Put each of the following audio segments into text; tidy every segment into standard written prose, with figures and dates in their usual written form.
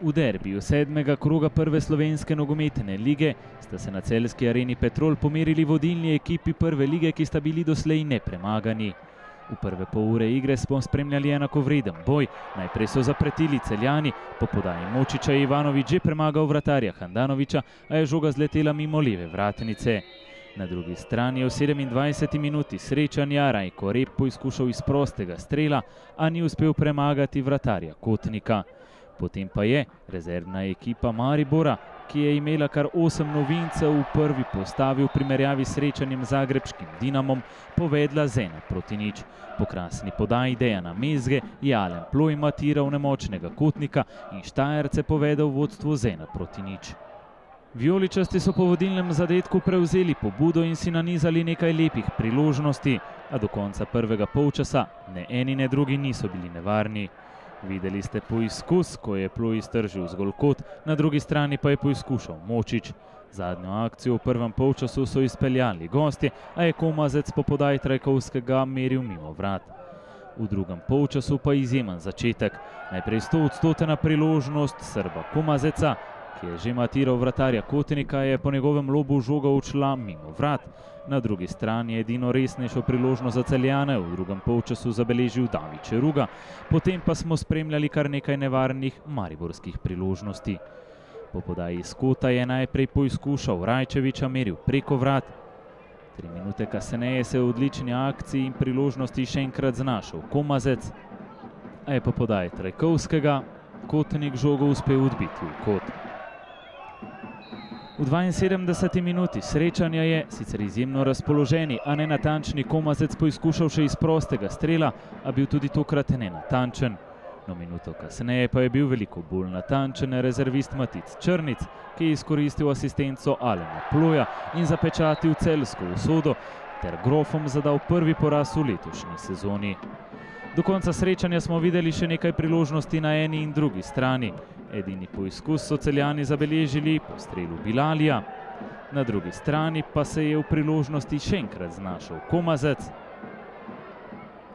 V derbiju 7. kroga prve slovenske nogometne lige sta se na celjski areni Petrol pomerili vodilni ekipi prve lige, ki sta bili doslej nepremagani. V prve pol ure igre smo spremljali enakovreden boj. Najprej so zapretili Celjani, po podaji Močiča je Ivanović že premagal vratarja Handanovića, a je žoga zletela mimo leve vratnice. Na drugi strani je v 27. minuti srečanja Rajko Rep poizkušal iz prostega strela, a ni uspel premagati vratarja Kotnika. Potem pa je rezervna ekipa Maribora, ki je imela kar 8 novincev v prvi postavi v primerjavi s srečanjem z zagrebškim Dinamom, povedla z 1:0. Po krasni podaji Dejana Mezge je Alen Ploj matiral nemočnega Kotnika in Štajerce povedal vodstvo z 1:0. Vijoličasti so po vodilnem zadetku prevzeli pobudo in si nanizali nekaj lepih priložnosti, a do konca prvega polčasa ne eni ne drugi niso bili nevarni. Videli ste poizkus, ko je Ploj iztržil zgolj kot, na drugi strani pa je poizkušal Močič. Zadnjo akcijo v prvem polčasu so izpeljali gostje, a je Komazec po podaji Trajkovskega meril mimo vrat. V drugem polčasu pa izjemen začetek. Najprej 100-odstotna priložnost Srba Komazeca, ki je že matiral vratarja Kotnika, je po njegovem lobu žoga odšla mimo vrat. Na drugi strani je edino resnejšo priložnost za Celjane v drugem polčasu zabeležil David Čeruga, potem pa smo spremljali kar nekaj nevarnih mariborskih priložnosti. Po podaji Skota je najprej poizkušal Rajčevića, meril preko vrat. 3 minute kasneje se v odlični akciji in priložnosti še enkrat znašel Komazec, a je po podaji Trajkovskega Kotnik žogo uspel odbiti v kot. V 72. minuti srečanja je sicer izjemno razpoloženi, a nenatančni Komazec poizkušal še iz prostega strela, a bil tudi tokrat nenatančen. No, minuto kasneje pa je bil veliko bolj natančen rezervist Matic Črnic, ki je izkoristil asistenco Alena Ploja in zapečatil celjsko usodo ter grofom zadal prvi poraz v letošnji sezoni. Do konca srečanja smo videli še nekaj priložnosti na eni in drugi strani. Edini poizkus so Celjani zabeležili po strelu Bilalija. Na drugi strani pa se je v priložnosti še enkrat znašel Komazec,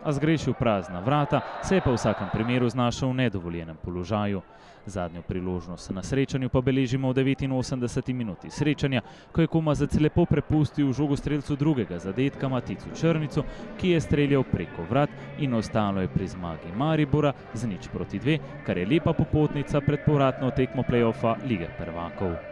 a zgrešil prazna vrata, se je pa v vsakem primeru znašel v nedovoljenem položaju. Zadnjo priložnost na srečanju pa beležimo v 89. minuti srečanja, ko je Komazec lepo prepustil žogostrelcu drugega zadetka Maticu Črnicu, ki je streljal preko vrat, in ostalo je pri zmagi Maribora z 0:2, kar je lepa popotnica pred povratno tekmo play-offa Lige prvakov.